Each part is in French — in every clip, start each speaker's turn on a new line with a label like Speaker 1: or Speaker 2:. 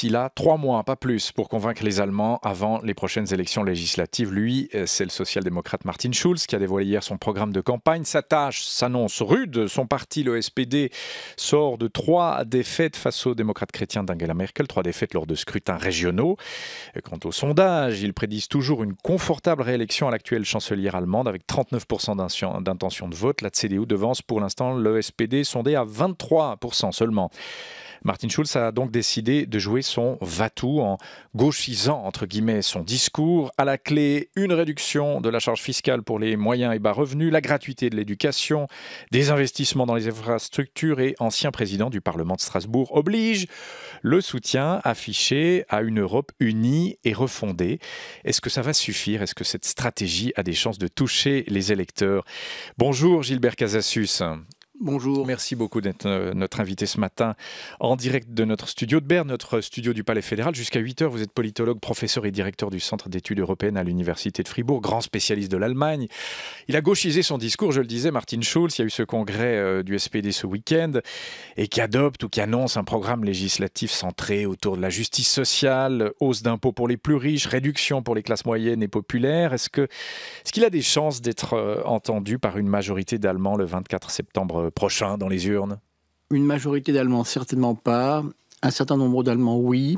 Speaker 1: Il a 3 mois, pas plus, pour convaincre les Allemands avant les prochaines élections législatives. Lui, c'est le social-démocrate Martin Schulz qui a dévoilé hier son programme de campagne. Sa tâche s'annonce rude. Son parti, le SPD, sort de 3 défaites face aux démocrates chrétiens d'Angela Merkel, 3 défaites lors de scrutins régionaux. Quant au sondage, ils prédisent toujours une confortable réélection à l'actuelle chancelière allemande avec 39% d'intention de vote. La CDU devance pour l'instant le SPD sondé à 23% seulement. Martin Schulz a donc décidé de jouer son va-tout en gauchisant, entre guillemets, son discours. À la clé, une réduction de la charge fiscale pour les moyens et bas revenus, la gratuité de l'éducation, des investissements dans les infrastructures et ancien président du Parlement de Strasbourg oblige le soutien affiché à une Europe unie et refondée. Est-ce que ça va suffire? Est-ce que cette stratégie a des chances de toucher les électeurs? Bonjour Gilbert Casassus.
Speaker 2: Bonjour.
Speaker 1: Merci beaucoup d'être notre invité ce matin en direct de notre studio de Berne, notre studio du Palais fédéral. Jusqu'à 8h, vous êtes politologue, professeur et directeur du Centre d'études européennes à l'Université de Fribourg, grand spécialiste de l'Allemagne. Il a gauchisé son discours, je le disais, Martin Schulz. Il y a eu ce congrès du SPD ce week-end et qui adopte ou qui annonce un programme législatif centré autour de la justice sociale, hausse d'impôts pour les plus riches, réduction pour les classes moyennes et populaires. Est-ce qu'il a des chances d'être entendu par une majorité d'Allemands le 24 septembre prochain dans les urnes?
Speaker 2: Une majorité d'Allemands, certainement pas. Un certain nombre d'Allemands, oui.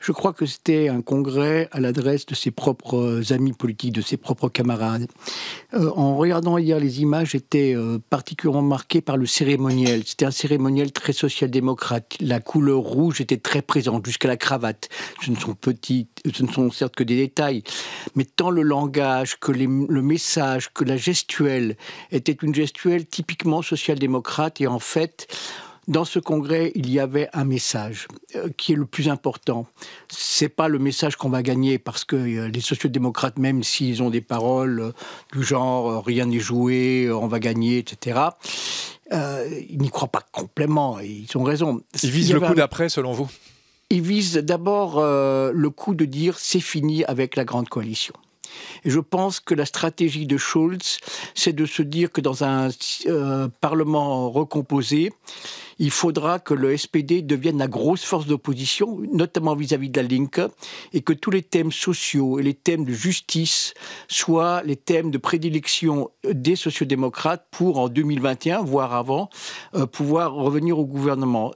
Speaker 2: Je crois que c'était un congrès à l'adresse de ses propres amis politiques, de ses propres camarades. En regardant hier les images, j'étais particulièrement marqué par le cérémoniel. C'était un cérémoniel très social-démocrate. La couleur rouge était très présente, jusqu'à la cravate. Ce ne sont certes que des détails, mais tant le langage, que le message, que la gestuelle était une gestuelle typiquement social-démocrate. Et en fait, dans ce congrès, il y avait un message qui est le plus important. C'est pas le message qu'on va gagner parce que les sociodémocrates, même s'ils ont des paroles du genre rien n'est joué, on va gagner, etc., ils n'y croient pas complètement. Et ils ont raison.
Speaker 1: Ils visent le coup d'après, selon vous?
Speaker 2: Ils visent d'abord le coup de dire c'est fini avec la grande coalition. Et je pense que la stratégie de Schulz, c'est de se dire que dans un Parlement recomposé, il faudra que le SPD devienne la grosse force d'opposition, notamment vis-à-vis de la Linke, et que tous les thèmes sociaux et les thèmes de justice soient les thèmes de prédilection des sociodémocrates pour, en 2021, voire avant, pouvoir revenir au gouvernement.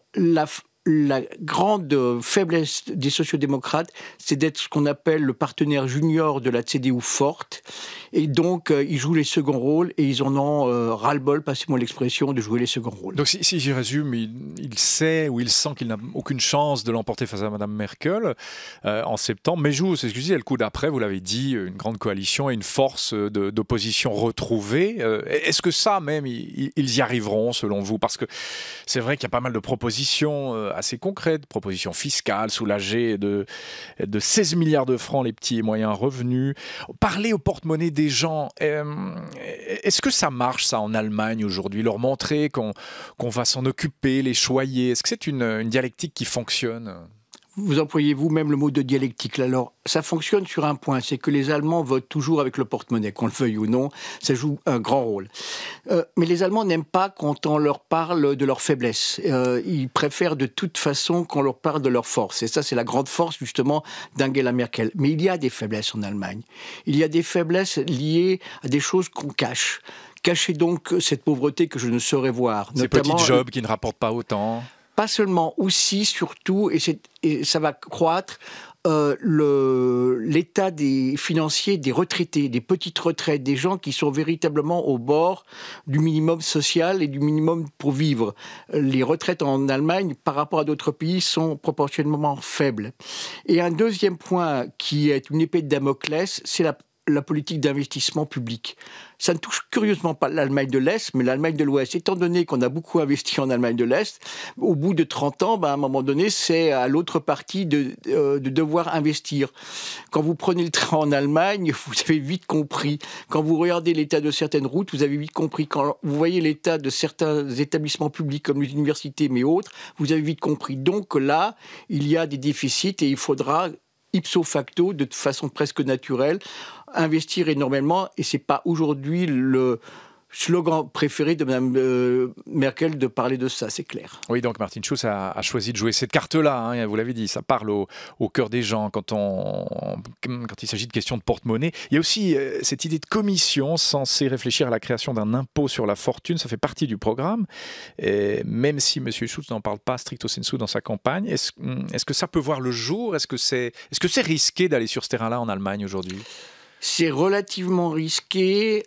Speaker 2: La grande faiblesse des sociodémocrates, c'est d'être ce qu'on appelle le partenaire junior de la CDU forte. Et donc, ils jouent les seconds rôles et ils en ont ras-le-bol, passez-moi l'expression, de jouer les seconds rôles.
Speaker 1: Donc, si j'y résume, il sait ou il sent qu'il n'a aucune chance de l'emporter face à Mme Merkel en septembre, mais joue, c'est ce que je dis, le coup d'après, vous l'avez dit, une grande coalition et une force d'opposition retrouvée. Est-ce que ça, même, ils y arriveront, selon vous? Parce que c'est vrai qu'il y a pas mal de propositions assez concrètes, propositions fiscales, soulager de 16 milliards de francs les petits et moyens revenus, parler au porte-monnaie des gens. Est-ce que ça marche, ça, en Allemagne aujourd'hui, leur montrer qu'on va s'en occuper, les choyer? Est-ce que c'est une dialectique qui fonctionne?
Speaker 2: Vous employez vous-même le mot de dialectique. Alors, ça fonctionne sur un point, c'est que les Allemands votent toujours avec le porte-monnaie, qu'on le veuille ou non, ça joue un grand rôle. Mais les Allemands n'aiment pas quand on leur parle de leur faiblesse. Ils préfèrent de toute façon qu'on leur parle de leur force. Et ça, c'est la grande force, justement, d'Angela Merkel. Mais il y a des faiblesses en Allemagne. Il y a des faiblesses liées à des choses qu'on cache. Cachez donc cette pauvreté que je ne saurais voir.
Speaker 1: Ces petits jobs qui ne rapportent pas autant.
Speaker 2: Pas seulement, aussi, surtout, et ça va croître, l'état financier des retraités, des petites retraites, des gens qui sont véritablement au bord du minimum social et du minimum pour vivre. Les retraites en Allemagne, par rapport à d'autres pays, sont proportionnellement faibles. Et un deuxième point qui est une épée de Damoclès, c'est la politique d'investissement public. Ça ne touche curieusement pas l'Allemagne de l'Est, mais l'Allemagne de l'Ouest. Étant donné qu'on a beaucoup investi en Allemagne de l'Est, au bout de 30 ans, à un moment donné, c'est à l'autre partie de devoir investir. Quand vous prenez le train en Allemagne, vous avez vite compris. Quand vous regardez l'état de certaines routes, vous avez vite compris. Quand vous voyez l'état de certains établissements publics comme les universités, mais autres, vous avez vite compris. Donc là, il y a des déficits et il faudra ipso facto, de façon presque naturelle, investir énormément, et c'est pas aujourd'hui slogan préféré de Mme Merkel de parler de ça, c'est clair.
Speaker 1: Oui, donc Martin Schulz a choisi de jouer cette carte-là, hein, vous l'avez dit, ça parle au cœur des gens quand il s'agit de questions de porte-monnaie. Il y a aussi cette idée de commission censée réfléchir à la création d'un impôt sur la fortune, ça fait partie du programme, et même si M. Schulz n'en parle pas stricto sensu dans sa campagne, est-ce que ça peut voir le jour? Est-ce que c'est risqué d'aller sur ce terrain-là en Allemagne aujourd'hui?
Speaker 2: C'est relativement risqué,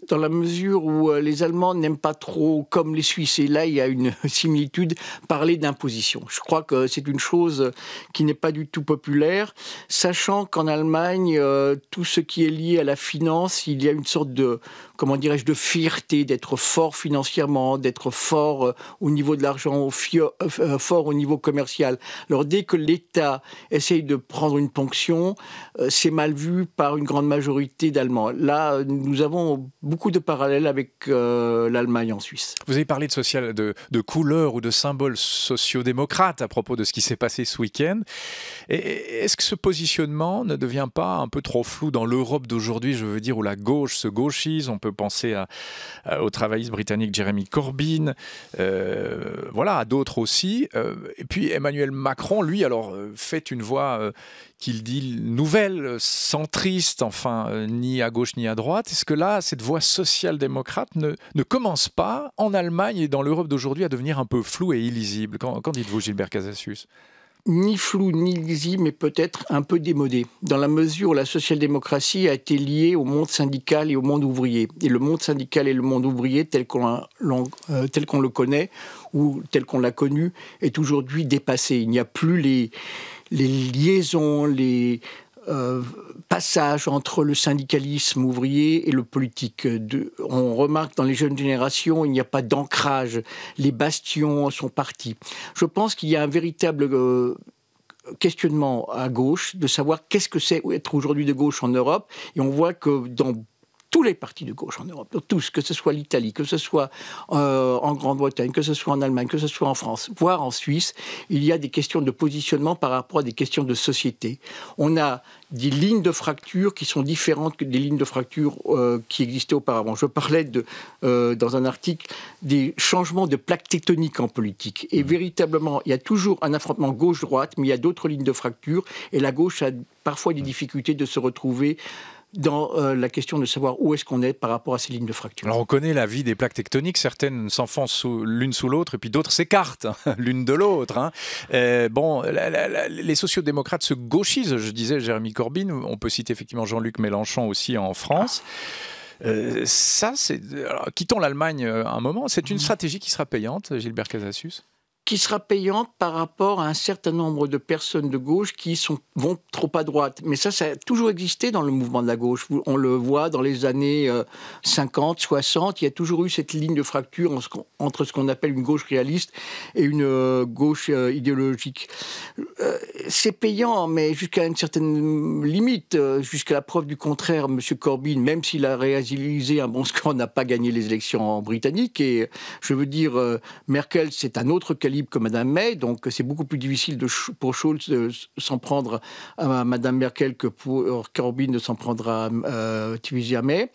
Speaker 2: dans la mesure où les Allemands n'aiment pas trop, comme les Suisses, et là il y a une similitude, parler d'imposition. Je crois que c'est une chose qui n'est pas du tout populaire, sachant qu'en Allemagne, tout ce qui est lié à la finance, il y a une sorte de, comment dirais-je, de fierté d'être fort financièrement, d'être fort au niveau de l'argent, fort au niveau commercial. Alors dès que l'État essaye de prendre une ponction, c'est mal vu par une grande majorité d'Allemands. Là, nous avons beaucoup de parallèles avec l'Allemagne en Suisse.
Speaker 1: Vous avez parlé de couleurs ou de symboles sociodémocrates à propos de ce qui s'est passé ce week-end. Est-ce que ce positionnement ne devient pas un peu trop flou dans l'Europe d'aujourd'hui, je veux dire, où la gauche se gauchise? On peut penser au travailliste britannique Jeremy Corbyn, voilà, à d'autres aussi. Et puis Emmanuel Macron, lui, alors, fait une voix qu'il dit nouvelle, centriste, enfin, ni à gauche ni à droite. Est-ce que là, cette voie social-démocrate ne commence pas, en Allemagne et dans l'Europe d'aujourd'hui, à devenir un peu floue et illisible? Qu'en dites-vous, Gilbert Casassius?
Speaker 2: Ni flou ni lisible, mais peut-être un peu démodé, dans la mesure où la social-démocratie a été liée au monde syndical et au monde ouvrier. Et le monde syndical et le monde ouvrier, tel qu'on le connaît, ou tel qu'on l'a connu, est aujourd'hui dépassé. Il n'y a plus les liaisons, les passage entre le syndicalisme ouvrier et le politique. On remarque dans les jeunes générations, il n'y a pas d'ancrage. Les bastions sont partis. Je pense qu'il y a un véritable questionnement à gauche de savoir qu'est-ce que c'est être aujourd'hui de gauche en Europe. Et on voit que dans tous les partis de gauche en Europe, tous, que ce soit l'Italie, que ce soit en Grande-Bretagne, que ce soit en Allemagne, que ce soit en France, voire en Suisse, il y a des questions de positionnement par rapport à des questions de société. On a des lignes de fracture qui sont différentes que des lignes de fracture qui existaient auparavant. Je parlais dans un article des changements de plaques tectoniques en politique. Et véritablement, il y a toujours un affrontement gauche-droite, mais il y a d'autres lignes de fracture. Et la gauche a parfois des difficultés de se retrouver dans la question de savoir où est-ce qu'on est par rapport à ces lignes de fracture.
Speaker 1: Alors on connaît la vie des plaques tectoniques, certaines s'enfoncent l'une sous l'autre et puis d'autres s'écartent l'une de l'autre. Hein. Les sociodémocrates se gauchisent, je disais Jeremy Corbyn, on peut citer effectivement Jean-Luc Mélenchon aussi en France. Quittons l'Allemagne un moment, c'est une stratégie qui sera payante, Gilbert Casassius?
Speaker 2: Qui sera payante par rapport à un certain nombre de personnes de gauche qui vont trop à droite. Mais ça a toujours existé dans le mouvement de la gauche. On le voit dans les années 50, 60, il y a toujours eu cette ligne de fracture entre ce qu'on appelle une gauche réaliste et une gauche idéologique. C'est payant, mais jusqu'à une certaine limite, jusqu'à la preuve du contraire, M. Corbyn, même s'il a réalisé un bon score, n'a pas gagné les élections britanniques. Et je veux dire, Merkel, c'est un autre calibre que Mme May, donc c'est beaucoup plus difficile pour Scholz de s'en prendre à Mme Merkel que pour Corbyn de s'en prendre à Theresa May.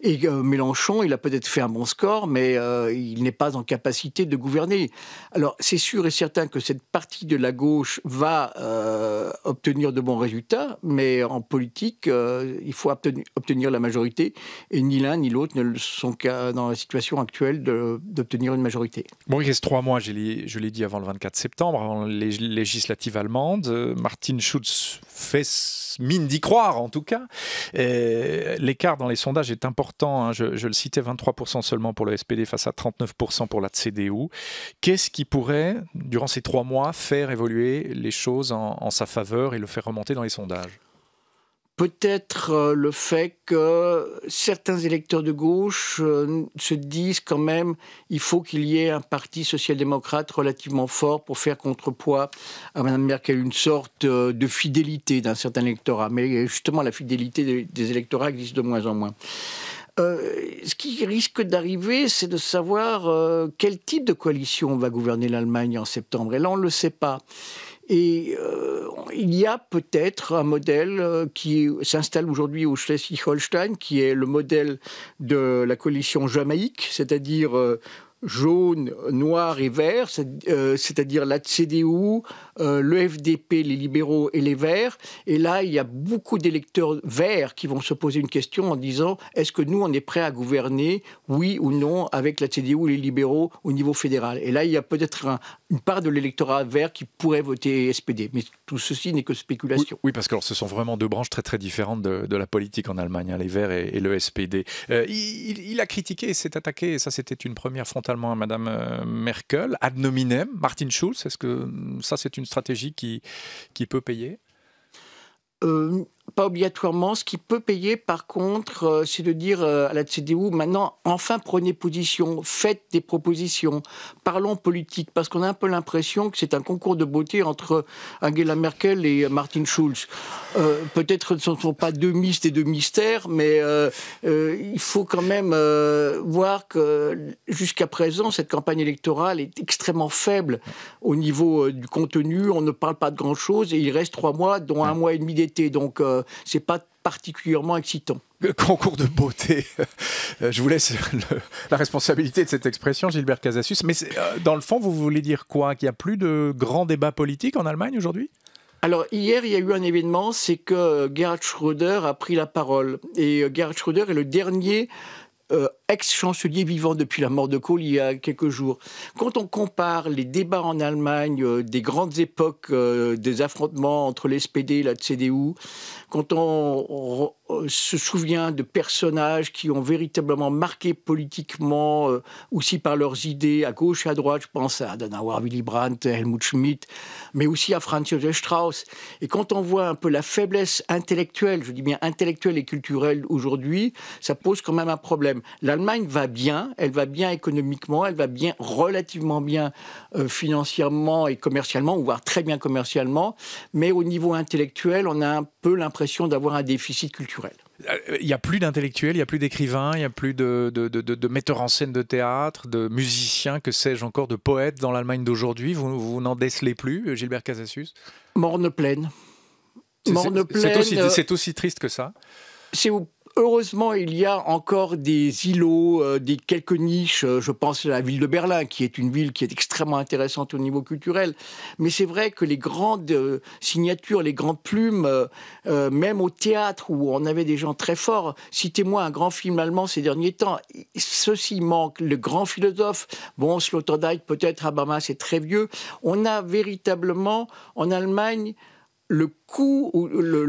Speaker 2: Et Mélenchon, il a peut-être fait un bon score, mais il n'est pas en capacité de gouverner. Alors c'est sûr et certain que cette partie de la gauche va obtenir de bons résultats, mais en politique, il faut obtenir la majorité, et ni l'un ni l'autre ne sont qu'à, dans la situation actuelle, d'obtenir une majorité.
Speaker 1: Bon, il reste 3 mois, je l'ai dit, avant le 24 septembre, avant les législatives allemandes. Martin Schulz fait mine d'y croire, en tout cas. L'écart dans les sondages est important. Hein. Je le citais, 23% seulement pour le SPD face à 39% pour la CDU. Qu'est-ce qui pourrait, durant ces 3 mois, faire évoluer les choses en sa faveur et le faire remonter dans les sondages?
Speaker 2: Peut-être le fait que certains électeurs de gauche se disent quand même il faut qu'il y ait un parti social-démocrate relativement fort pour faire contrepoids à Mme Merkel, une sorte de fidélité d'un certain électorat. Mais justement, la fidélité des électorats existe de moins en moins. Ce qui risque d'arriver, c'est de savoir quel type de coalition va gouverner l'Allemagne en septembre. Et là, on ne le sait pas. Et il y a peut-être un modèle qui s'installe aujourd'hui au Schleswig-Holstein, qui est le modèle de la coalition jamaïque, c'est-à-dire jaune, noir et vert, c'est-à-dire la CDU, le FDP, les libéraux et les verts. Et là, il y a beaucoup d'électeurs verts qui vont se poser une question en disant est-ce que nous, on est prêts à gouverner, oui ou non, avec la CDU ou les libéraux au niveau fédéral. Et là, il y a peut-être une part de l'électorat vert qui pourrait voter SPD. Mais tout ceci n'est que spéculation.
Speaker 1: Oui, parce que ce sont vraiment deux branches très très différentes de la politique en Allemagne, hein, les Verts et le SPD. Il a critiqué et s'est attaqué, et ça c'était une première frontale à Madame Merkel, ad nominem, Martin Schulz. Est-ce que ça, c'est une stratégie qui peut payer ?
Speaker 2: Pas obligatoirement. Ce qui peut payer, par contre, c'est de dire à la CDU, maintenant, enfin prenez position, faites des propositions, parlons politique, parce qu'on a un peu l'impression que c'est un concours de beauté entre Angela Merkel et Martin Schulz. Peut-être ce ne sont pas deux mystes et deux mystères, mais il faut quand même voir que jusqu'à présent, cette campagne électorale est extrêmement faible au niveau du contenu. On ne parle pas de grand-chose et il reste 3 mois, dont 1 mois et demi d'été. Donc, c'est pas particulièrement excitant.
Speaker 1: Concours de beauté. Je vous laisse la responsabilité de cette expression, Gilbert Casasus. Mais dans le fond, vous voulez dire quoi ? Qu'il n'y a plus de grands débats politiques en Allemagne aujourd'hui ?
Speaker 2: Alors, hier, il y a eu un événement, c'est que Gerhard Schröder a pris la parole. Et Gerhard Schröder est le dernier ex-chancelier vivant depuis la mort de Kohl il y a quelques jours. Quand on compare les débats en Allemagne des grandes époques des affrontements entre l'SPD et la CDU, quand on se souvient de personnages qui ont véritablement marqué politiquement, aussi par leurs idées, à gauche et à droite, je pense à Adenauer, Willy Brandt, Helmut Schmidt, mais aussi à Franz Josef Strauss. Et quand on voit un peu la faiblesse intellectuelle, je dis bien intellectuelle et culturelle aujourd'hui, ça pose quand même un problème. L'Allemagne va bien, elle va bien économiquement, elle va bien, relativement bien financièrement et commercialement, voire très bien commercialement, mais au niveau intellectuel, on a un peu l'impression d'avoir un déficit culturel.
Speaker 1: Il n'y a plus d'intellectuels, il n'y a plus d'écrivains, il n'y a plus de metteurs en scène de théâtre, de musiciens, que sais-je encore, de poètes dans l'Allemagne d'aujourd'hui. Vous n'en décelez plus, Gilbert Casasus ?
Speaker 2: Morne pleine.
Speaker 1: C'est aussi triste que ça ?
Speaker 2: Heureusement, il y a encore des îlots, des quelques niches. Je pense à la ville de Berlin, qui est une ville qui est extrêmement intéressante au niveau culturel. Mais c'est vrai que les grandes signatures, les grandes plumes, même au théâtre, où on avait des gens très forts. Citez-moi un grand film allemand ces derniers temps. Ceci manque. Le grand philosophe, bon, Sloterdijk, peut-être, Habermas, c'est très vieux. On a véritablement, en Allemagne, le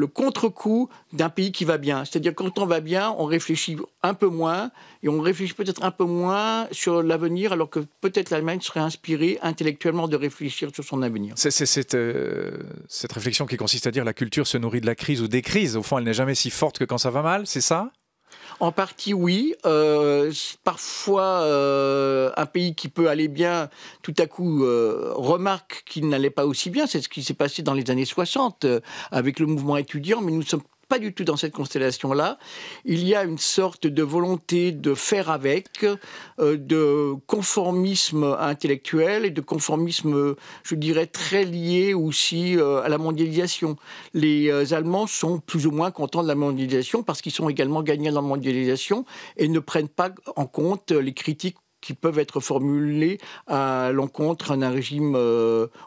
Speaker 2: contre-coup d'un pays qui va bien. C'est-à-dire quand on va bien, on réfléchit un peu moins, et on réfléchit peut-être un peu moins sur l'avenir, alors que peut-être l'Allemagne serait inspirée intellectuellement de réfléchir sur son avenir.
Speaker 1: C'est cette réflexion qui consiste à dire la culture se nourrit de la crise ou des crises. Au fond, elle n'est jamais si forte que quand ça va mal, c'est ça ?
Speaker 2: En partie, oui. Parfois, un pays qui peut aller bien, tout à coup, remarque qu'il n'allait pas aussi bien. C'est ce qui s'est passé dans les années 60 avec le mouvement étudiant, mais nous ne sommes pas du tout dans cette constellation-là. Il y a une sorte de volonté de faire avec, de conformisme intellectuel et de conformisme, je dirais, très lié aussi à la mondialisation. Les Allemands sont plus ou moins contents de la mondialisation parce qu'ils sont également gagnants dans la mondialisation et ne prennent pas en compte les critiques qui peuvent être formulées à l'encontre d'un régime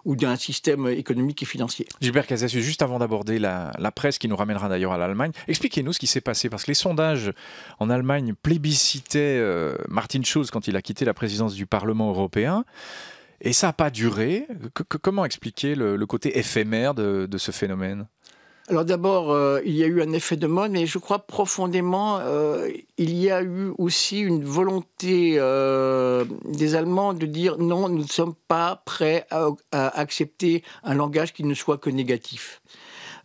Speaker 2: ou d'un système économique et financier.
Speaker 1: Gilbert Casasus, juste avant d'aborder la presse qui nous ramènera d'ailleurs à l'Allemagne, expliquez-nous ce qui s'est passé, parce que les sondages en Allemagne plébiscitaient Martin Schulz quand il a quitté la présidence du Parlement européen, et ça n'a pas duré. Comment expliquer le côté éphémère de ce phénomène ?
Speaker 2: Alors d'abord, il y a eu un effet de mode, mais je crois profondément, il y a eu aussi une volonté des Allemands de dire non, nous ne sommes pas prêts à accepter un langage qui ne soit que négatif.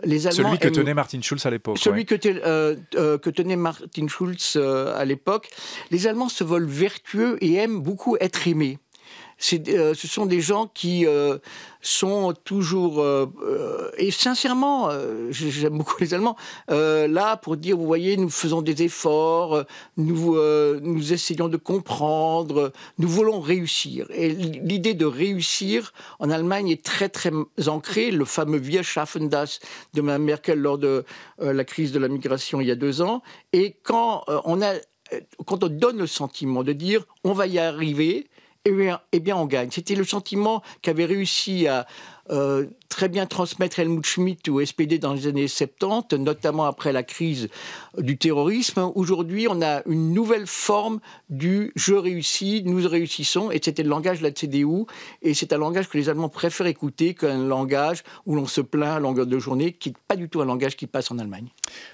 Speaker 1: Celui que tenait Martin Schulz à l'époque.
Speaker 2: Celui que tenait Martin Schulz à l'époque. Les Allemands se veulent vertueux et aiment beaucoup être aimés. Ce sont des gens qui sont toujours, et sincèrement, j'aime beaucoup les Allemands, là pour dire, vous voyez, nous faisons des efforts, nous essayons de comprendre, nous voulons réussir. Et l'idée de réussir en Allemagne est très très ancrée. Le fameux Wir schaffen das de Mme Merkel lors de la crise de la migration il y a 2 ans. Et quand on donne le sentiment de dire on va y arriver, eh bien on gagne. C'était le sentiment qu'avait réussi à très bien transmettre Helmut Schmidt au SPD dans les années 70, notamment après la crise du terrorisme. Aujourd'hui, on a une nouvelle forme du « je réussis, nous réussissons », et c'était le langage de la CDU, et c'est un langage que les Allemands préfèrent écouter qu'un langage où l'on se plaint à longueur de journée, qui n'est pas du tout un langage qui passe en Allemagne.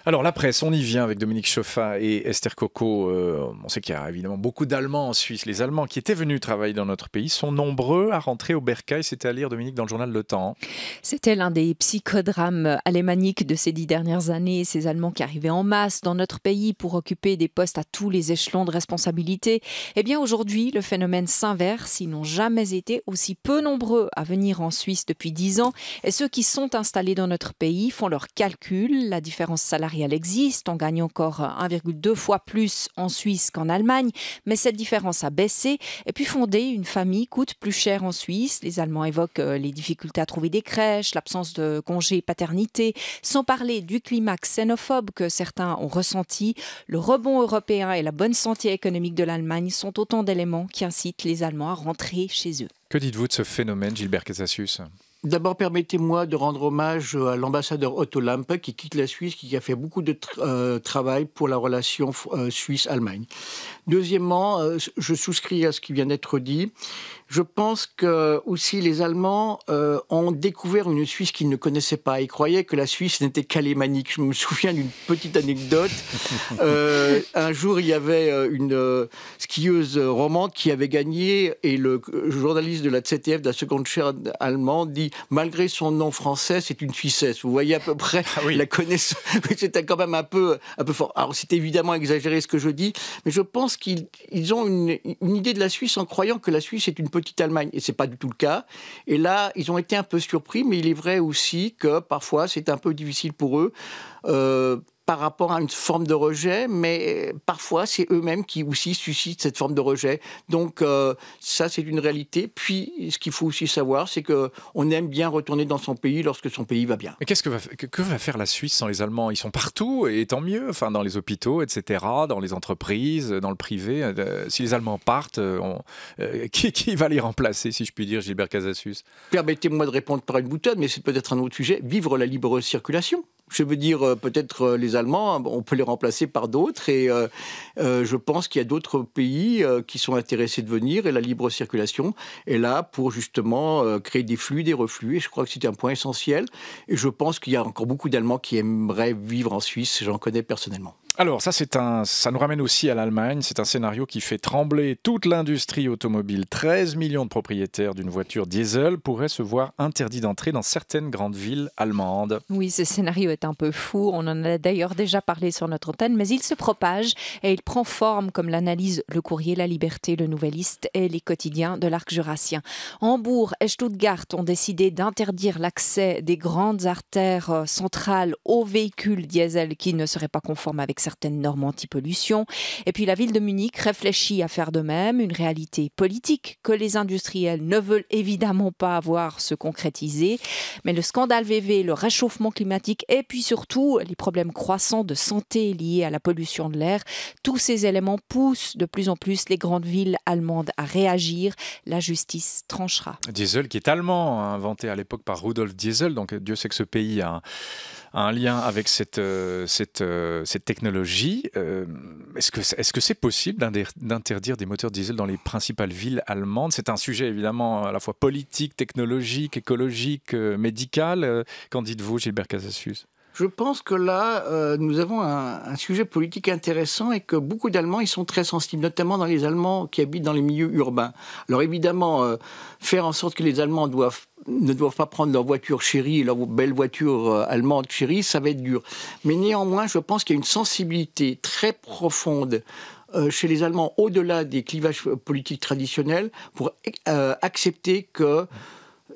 Speaker 1: Alors la presse, on y vient avec Dominique Schoeffa et Esther Coco. On sait qu'il y a évidemment beaucoup d'Allemands en Suisse. Les Allemands qui étaient venus travailler dans notre pays sont nombreux à rentrer au bercail. C'était à lire, Dominique, dans le journal Le Temps.
Speaker 3: C'était l'un des psychodrames alémaniques de ces 10 dernières années. Ces Allemands qui arrivaient en masse dans notre pays pour occuper des postes à tous les échelons de responsabilité. Eh bien aujourd'hui, le phénomène s'inverse. Ils n'ont jamais été aussi peu nombreux à venir en Suisse depuis 10 ans. Et ceux qui sont installés dans notre pays font leurs calculs. La différence salariale existe. On gagne encore 1,2 fois plus en Suisse qu'en Allemagne. Mais cette différence a baissé. Et puis fonder une famille coûte plus cher en Suisse. Les Allemands évoquent les difficultés à trouver des crèches, l'absence de congé paternité, sans parler du climat xénophobe que certains ont ressenti. Le rebond européen et la bonne santé économique de l'Allemagne sont autant d'éléments qui incitent les Allemands à rentrer chez eux.
Speaker 1: Que dites-vous de ce phénomène, Gilbert Casasius ?
Speaker 2: D'abord, permettez-moi de rendre hommage à l'ambassadeur Otto Lampe qui quitte la Suisse, qui a fait beaucoup de travail pour la relation Suisse-Allemagne. Deuxièmement, je souscris à ce qui vient d'être dit. Je pense que aussi les Allemands ont découvert une Suisse qu'ils ne connaissaient pas. Ils croyaient que la Suisse n'était qu'alémanique. Je me souviens d'une petite anecdote. Un jour, il y avait une skieuse romande qui avait gagné et le journaliste de la ZDF, de la seconde chaire allemande, dit « Malgré son nom français, c'est une Suissesse ». Vous voyez à peu près la connaissance. C'était quand même un peu fort. Alors, c'est évidemment exagéré ce que je dis, mais je pense qu'ils ont une idée de la Suisse en croyant que la Suisse est une petite Allemagne, et c'est pas du tout le cas. Et là, ils ont été un peu surpris, mais il est vrai aussi que parfois c'est un peu difficile pour eux par rapport à une forme de rejet, mais parfois c'est eux-mêmes qui aussi suscitent cette forme de rejet. Donc ça, c'est une réalité. Puis, ce qu'il faut aussi savoir, c'est qu'on aime bien retourner dans son pays lorsque son pays va bien.
Speaker 1: Mais que va faire la Suisse sans les Allemands ? Ils sont partout, et tant mieux, enfin, dans les hôpitaux, etc., dans les entreprises, dans le privé. Si les Allemands partent, qui va les remplacer, si je puis dire, Gilbert Casasius ?
Speaker 2: Permettez-moi de répondre par une boutade, mais c'est peut-être un autre sujet. Vivre la libre circulation. Je veux dire, peut-être les Allemands, on peut les remplacer par d'autres, et je pense qu'il y a d'autres pays qui sont intéressés de venir, et la libre circulation est là pour justement créer des flux, des reflux, et je crois que c'est un point essentiel, et je pense qu'il y a encore beaucoup d'Allemands qui aimeraient vivre en Suisse, j'en connais personnellement.
Speaker 1: Alors ça nous ramène aussi à l'Allemagne, c'est un scénario qui fait trembler toute l'industrie automobile. 13 millions de propriétaires d'une voiture diesel pourraient se voir interdits d'entrer dans certaines grandes villes allemandes.
Speaker 3: Oui, ce scénario est un peu fou, on en a d'ailleurs déjà parlé sur notre antenne, mais il se propage et il prend forme comme l'analyse Le Courrier, La Liberté, Le Nouvelliste et les quotidiens de l'arc jurassien. Hambourg et Stuttgart ont décidé d'interdire l'accès des grandes artères centrales aux véhicules diesel qui ne seraient pas conformes avec certaines normes anti-pollution. Et puis la ville de Munich réfléchit à faire de même, une réalité politique que les industriels ne veulent évidemment pas voir se concrétiser. Mais le scandale VV, le réchauffement climatique et puis surtout les problèmes croissants de santé liés à la pollution de l'air, tous ces éléments poussent de plus en plus les grandes villes allemandes à réagir. La justice tranchera.
Speaker 1: Diesel qui est allemand, inventé à l'époque par Rudolf Diesel, donc Dieu sait que ce pays a un lien avec cette technologie. Est-ce que c'est possible d'interdire des moteurs diesel dans les principales villes allemandes ? C'est un sujet évidemment à la fois politique, technologique, écologique, médical. Qu'en dites-vous, Gilbert Casasius ?
Speaker 2: Je pense que là, nous avons un sujet politique intéressant et que beaucoup d'Allemands y sont très sensibles, notamment dans les Allemands qui habitent dans les milieux urbains. Alors évidemment, faire en sorte que les Allemands ne doivent pas prendre leur voiture chérie, leur belle voiture allemande chérie, ça va être dur. Mais néanmoins, je pense qu'il y a une sensibilité très profonde chez les Allemands, au-delà des clivages politiques traditionnels, pour accepter que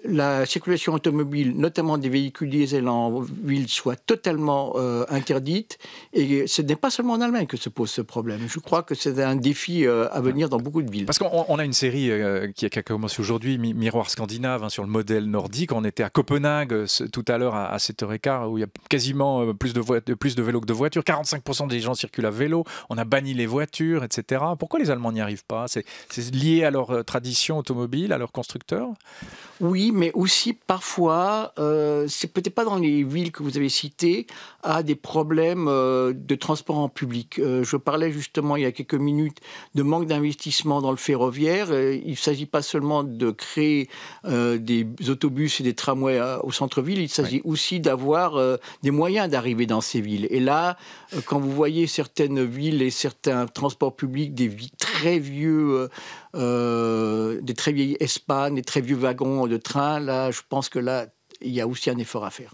Speaker 2: la circulation automobile, notamment des véhicules diesel en ville, soit totalement interdite. Et ce n'est pas seulement en Allemagne que se pose ce problème. Je crois que c'est un défi à venir dans beaucoup de villes.
Speaker 1: Parce qu'on a une série qui a commencé aujourd'hui, Miroir scandinave, sur le modèle nordique. On était à Copenhague tout à l'heure à 7h15, où il y a quasiment plus de vélos que de voitures. 45% des gens circulent à vélo. On a banni les voitures, etc. Pourquoi les Allemands n'y arrivent pas ? C'est lié à leur tradition automobile, à leur constructeur ?
Speaker 2: Oui, mais aussi parfois, c'est peut-être pas dans les villes que vous avez citées, à des problèmes de transport en public. Je parlais justement il y a quelques minutes de manque d'investissement dans le ferroviaire. Il ne s'agit pas seulement de créer des autobus et des tramways au centre-ville, il s'agit aussi d'avoir des moyens d'arriver dans ces villes. Et là, quand vous voyez certaines villes et certains transports publics, des très vieux, des très vieilles S-Bahn, des très vieux wagons de train, là, je pense que là, il y a aussi un effort à faire.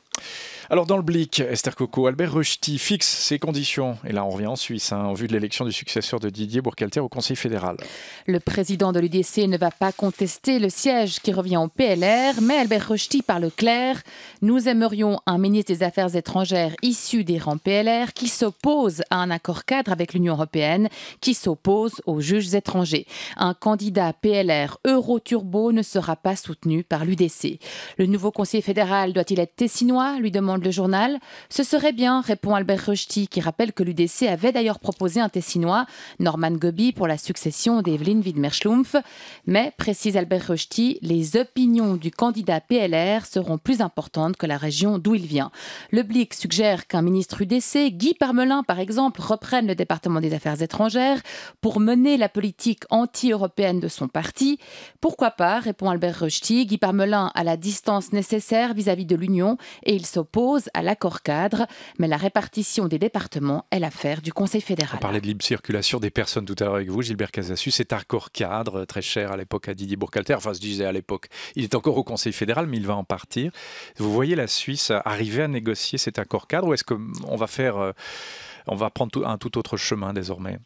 Speaker 1: Alors dans le Blick, Esther Coco, Albert Rösti fixe ses conditions, et là on revient en Suisse, en vue de l'élection du successeur de Didier Burkhalter au Conseil fédéral.
Speaker 4: Le président de l'UDC ne va pas contester le siège qui revient au PLR, mais Albert Rösti parle clair. Nous aimerions un ministre des Affaires étrangères issu des rangs PLR qui s'oppose à un accord cadre avec l'Union européenne, qui s'oppose aux juges étrangers. Un candidat PLR Euro-Turbo ne sera pas soutenu par l'UDC. Le nouveau Conseil fédéral doit-il être tessinois, lui demande le journal. Ce serait bien, répond Albert Rösti, qui rappelle que l'UDC avait d'ailleurs proposé un Tessinois, Norman Gobi, pour la succession d'Evelyn Widmer-Schlumpf. Mais, précise Albert Rösti, les opinions du candidat PLR seront plus importantes que la région d'où il vient. Le Blick suggère qu'un ministre UDC, Guy Parmelin par exemple, reprenne le département des Affaires étrangères pour mener la politique anti-européenne de son parti. Pourquoi pas, répond Albert Rösti. Guy Parmelin a la distance nécessaire vis-à-vis de l'Union et il s'oppose à l'accord cadre, mais la répartition des départements est l'affaire du Conseil fédéral.
Speaker 1: On parlait de libre circulation des personnes tout à l'heure avec vous, Gilbert Casasus. Cet accord cadre, très cher à l'époque à Didier Burkhalter, enfin se disait à l'époque, il est encore au Conseil fédéral, mais il va en partir. Vous voyez la Suisse arriver à négocier cet accord cadre, ou est-ce qu'on va prendre un tout autre chemin désormais ?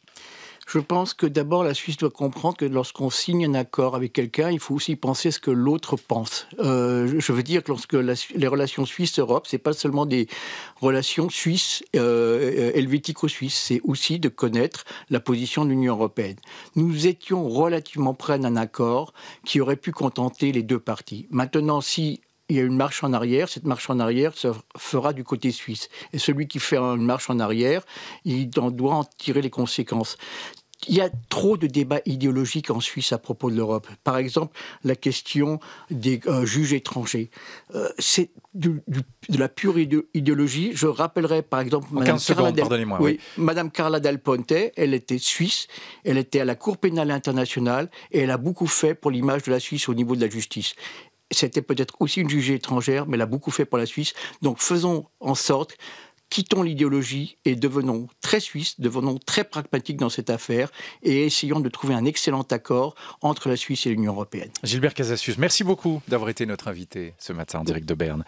Speaker 2: Je pense que d'abord la Suisse doit comprendre que lorsqu'on signe un accord avec quelqu'un, il faut aussi penser ce que l'autre pense. Je veux dire que lorsque les relations Suisse-Europe, c'est pas seulement des relations suisses, helvético-suisses, c'est aussi de connaître la position de l'Union européenne. Nous étions relativement près d'un accord qui aurait pu contenter les deux parties. Maintenant, si il y a une marche en arrière, cette marche en arrière se fera du côté suisse. Et celui qui fait une marche en arrière, il doit en tirer les conséquences. Il y a trop de débats idéologiques en Suisse à propos de l'Europe. Par exemple, la question des juges étrangers. C'est de la pure idéologie. Je rappellerai par exemple Madame Carla Del Ponte, elle était suisse, elle était à la Cour pénale internationale et elle a beaucoup fait pour l'image de la Suisse au niveau de la justice. C'était peut-être aussi une jugée étrangère, mais elle a beaucoup fait pour la Suisse. Donc faisons en sorte, quittons l'idéologie et devenons très suisses, devenons très pragmatiques dans cette affaire et essayons de trouver un excellent accord entre la Suisse et l'Union européenne.
Speaker 1: Gilbert Casasus, merci beaucoup d'avoir été notre invité ce matin en direct de Berne.